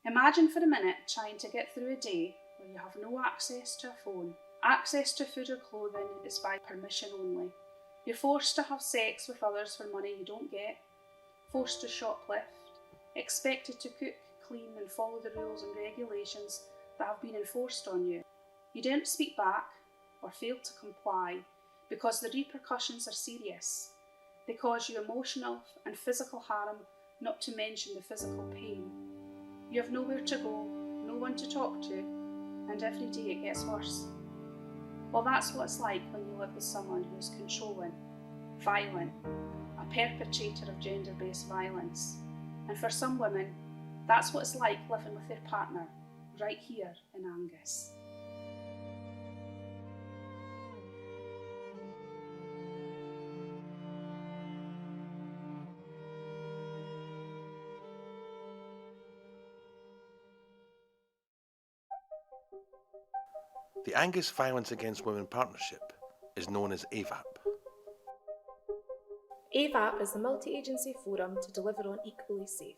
Imagine for a minute trying to get through a day where you have no access to a phone. Access to food or clothing is by permission only. You're forced to have sex with others for money you don't get, forced to shoplift, expected to cook, clean and follow the rules and regulations that have been enforced on you. You don't speak back or fail to comply because the repercussions are serious. They cause you emotional and physical harm, not to mention the physical pain. You have nowhere to go, no one to talk to, and every day it gets worse. Well, that's what it's like when you live with someone who is controlling, violent, a perpetrator of gender-based violence. And for some women, that's what it's like living with their partner, right here in Angus. The Angus Violence Against Women Partnership is known as AVAP. AVAP is the multi-agency forum to deliver on Equally Safe,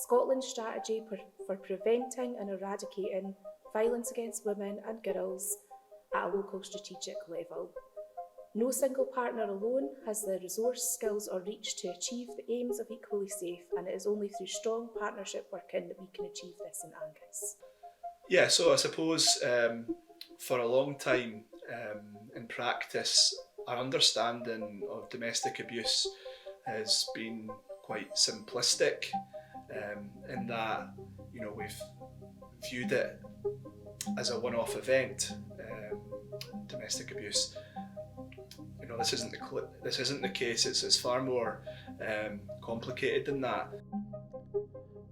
Scotland's strategy for preventing and eradicating violence against women and girls at a local strategic level. No single partner alone has the resource, skills or reach to achieve the aims of Equally Safe, and it is only through strong partnership working that we can achieve this in Angus. Yeah, so I suppose for a long time in practice, our understanding of domestic abuse has been quite simplistic in that, you know, we've viewed it as a one-off event. Domestic abuse, you know, this isn't the case. It's far more complicated than that.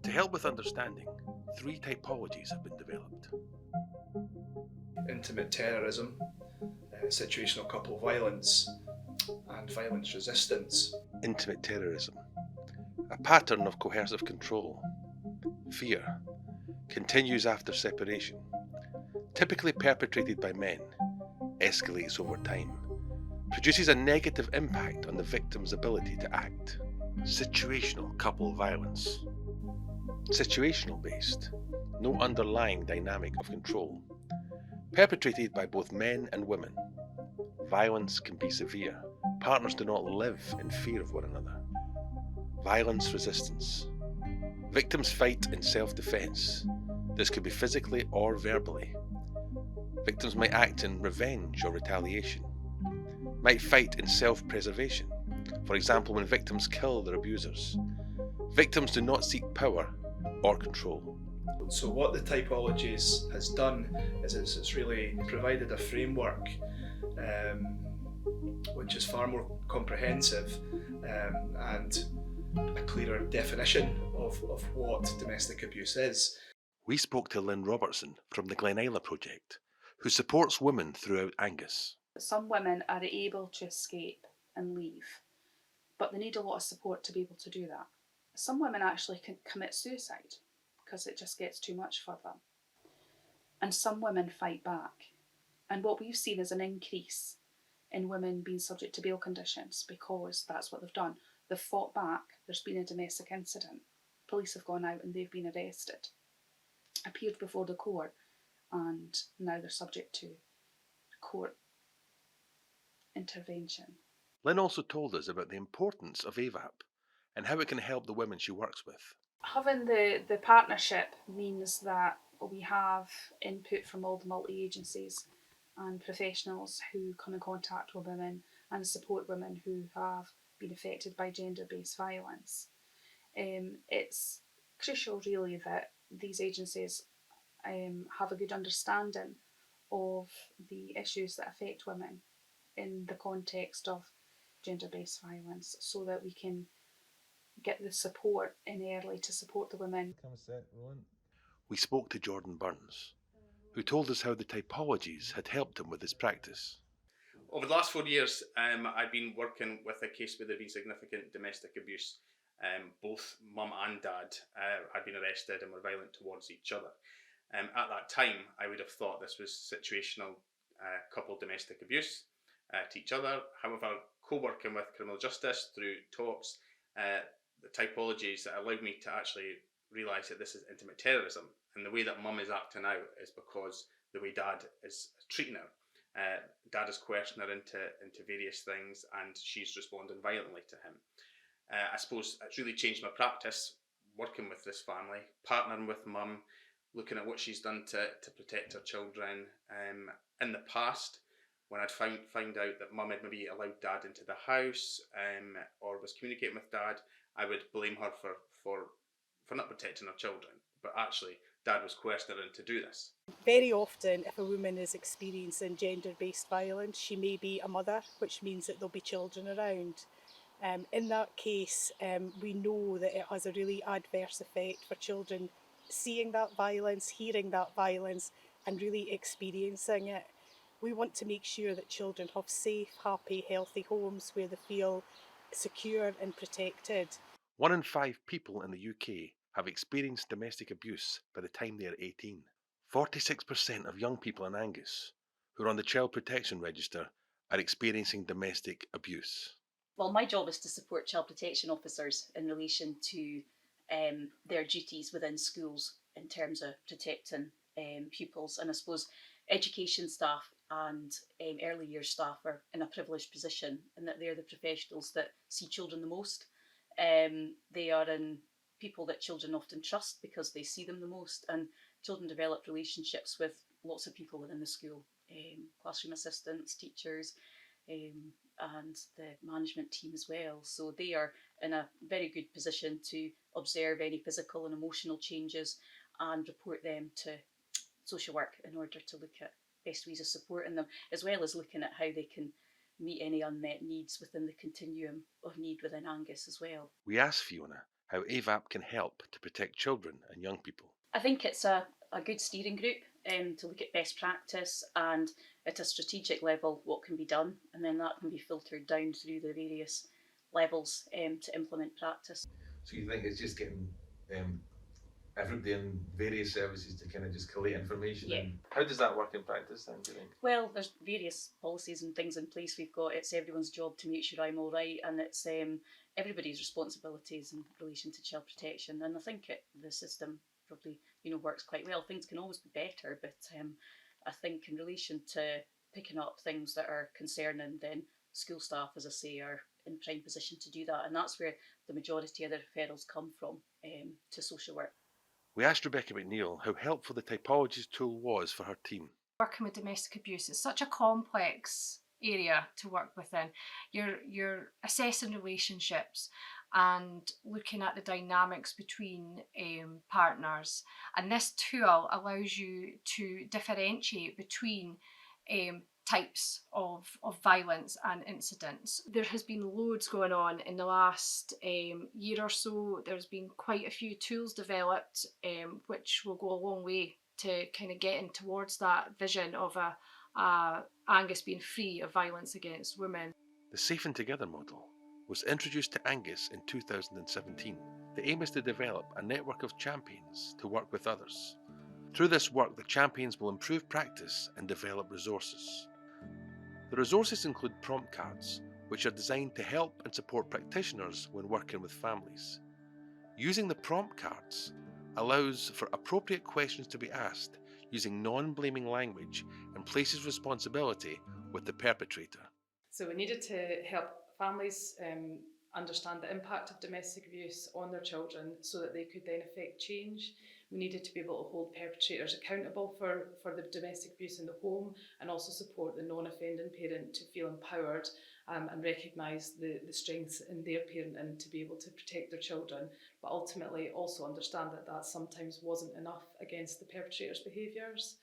To help with understanding, 3 typologies have been developed. Intimate terrorism, situational couple violence, and violence resistance. Intimate terrorism, a pattern of coercive control, fear, continues after separation, typically perpetrated by men, escalates over time, produces a negative impact on the victim's ability to act. Situational couple violence, situational based, no underlying dynamic of control, perpetrated by both men and women. Violence can be severe. Partners do not live in fear of one another. Violence resistance. Victims fight in self-defense. This could be physically or verbally. Victims might act in revenge or retaliation. Might fight in self-preservation. For example, when victims kill their abusers. Victims do not seek power or control. So what the typologies has done is it's really provided a framework which is far more comprehensive and a clearer definition of what domestic abuse is. We spoke to Lynn Robertson from the Glen Isla Project, who supports women throughout Angus. Some women are able to escape and leave, but they need a lot of support to be able to do that. Some women actually can commit suicide because it just gets too much for them. And some women fight back. And what we've seen is an increase in women being subject to bail conditions because that's what they've done. They've fought back, there's been a domestic incident, police have gone out and they've been arrested, appeared before the court, and now they're subject to court intervention. Lynn also told us about the importance of AVAP and how it can help the women she works with. Having the partnership means that we have input from all the multi-agencies and professionals who come in contact with women and support women who have been affected by gender-based violence. It's crucial really that these agencies have a good understanding of the issues that affect women in the context of gender-based violence so that we can get the support in early to support the women. We spoke to Jordan Burns, who told us how the typologies had helped him with his practice. Over the last 4 years, I've been working with a case where there had been significant domestic abuse. Both mum and dad had been arrested and were violent towards each other. At that time, I would have thought this was situational couple domestic abuse to each other. However, co-working with criminal justice through talks, the typologies that allowed me to actually realise that this is intimate terrorism, and the way that mum is acting out is because the way dad is treating her. Dad is coercing her into various things, and she's responding violently to him. I suppose it's really changed my practice, working with this family, partnering with mum, looking at what she's done to protect her children. In the past, when I'd find out that mum had maybe allowed dad into the house, or was communicating with dad, I would blame her for not protecting her children. But actually, dad was coercing her into do this. Very often, if a woman is experiencing gender-based violence, she may be a mother, which means that there'll be children around. In that case, we know that it has a really adverse effect for children seeing that violence, hearing that violence, and really experiencing it. We want to make sure that children have safe, happy, healthy homes where they feel secure and protected. 1 in 5 people in the UK have experienced domestic abuse by the time they are 18. 46% of young people in Angus who are on the Child Protection Register are experiencing domestic abuse. Well, my job is to support child protection officers in relation to their duties within schools in terms of protecting pupils. And I suppose education staff and early years staff are in a privileged position in that they're the professionals that see children the most. They are in people that children often trust because they see them the most, and children develop relationships with lots of people within the school, classroom assistants, teachers, and the management team as well. So they are in a very good position to observe any physical and emotional changes and report them to social work in order to look at best ways of supporting them, as well as looking at how they can meet any unmet needs within the continuum of need within Angus as well. We asked Fiona how AVAP can help to protect children and young people. I think it's a good steering group to look at best practice and at a strategic level what can be done, and then that can be filtered down through the various levels to implement practice. So you think it's just getting everybody in various services to kind of just collate information? Yeah. And how does that work in practice then, do you think? Well, there's various policies and things in place we've got. It's everyone's job to make sure I'm all right, and it's everybody's responsibilities in relation to child protection. And I think the system probably works quite well. Things can always be better, but I think in relation to picking up things that are concerning, then school staff, as I say, are in prime position to do that, and that's where the majority of the referrals come from to social work. We asked Rebecca McNeil how helpful the typologies tool was for her team. Working with domestic abuse is such a complex area to work within. You're assessing relationships and looking at the dynamics between partners, and this tool allows you to differentiate between types of violence and incidents. There has been loads going on in the last year or so. There's been quite a few tools developed which will go a long way to kind of getting towards that vision of Angus being free of violence against women. The Safe and Together model was introduced to Angus in 2017. The aim is to develop a network of champions to work with others. Through this work, the champions will improve practice and develop resources. The resources include prompt cards, which are designed to help and support practitioners when working with families. Using the prompt cards allows for appropriate questions to be asked using non-blaming language and places responsibility with the perpetrator. So we needed to help families understand the impact of domestic abuse on their children so that they could then effect change. We needed to be able to hold perpetrators accountable for the domestic abuse in the home, and also support the non-offending parent to feel empowered and recognise the strengths in their parent and to be able to protect their children, but ultimately also understand that sometimes wasn't enough against the perpetrator's behaviours.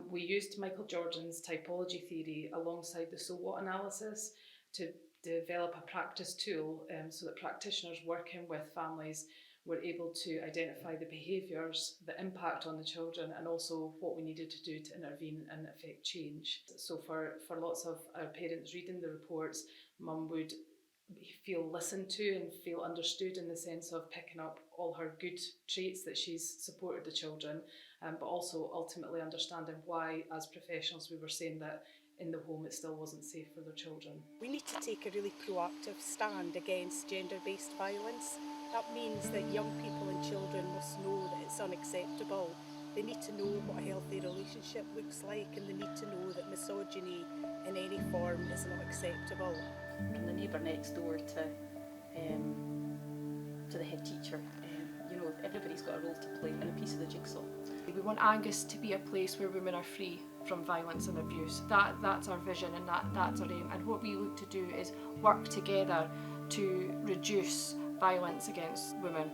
We used Michael Jordan's typology theory alongside the so what analysis to develop a practice tool so that practitioners working with families were able to identify the behaviours, the impact on the children, and also what we needed to do to intervene and effect change. So for lots of our parents reading the reports, mum would feel listened to and feel understood in the sense of picking up all her good traits that she's supported the children, but also ultimately understanding why, as professionals, we were saying that in the home it still wasn't safe for their children. We need to take a really proactive stand against gender-based violence. That means that young people and children must know that it's unacceptable. They need to know what a healthy relationship looks like, and they need to know that misogyny in any form is not acceptable. From the neighbour next door to the head teacher, everybody's got a role to play and a piece of the jigsaw. We want Angus to be a place where women are free from violence and abuse. That's our vision, and that's our aim. And what we look to do is work together to reduce violence against women.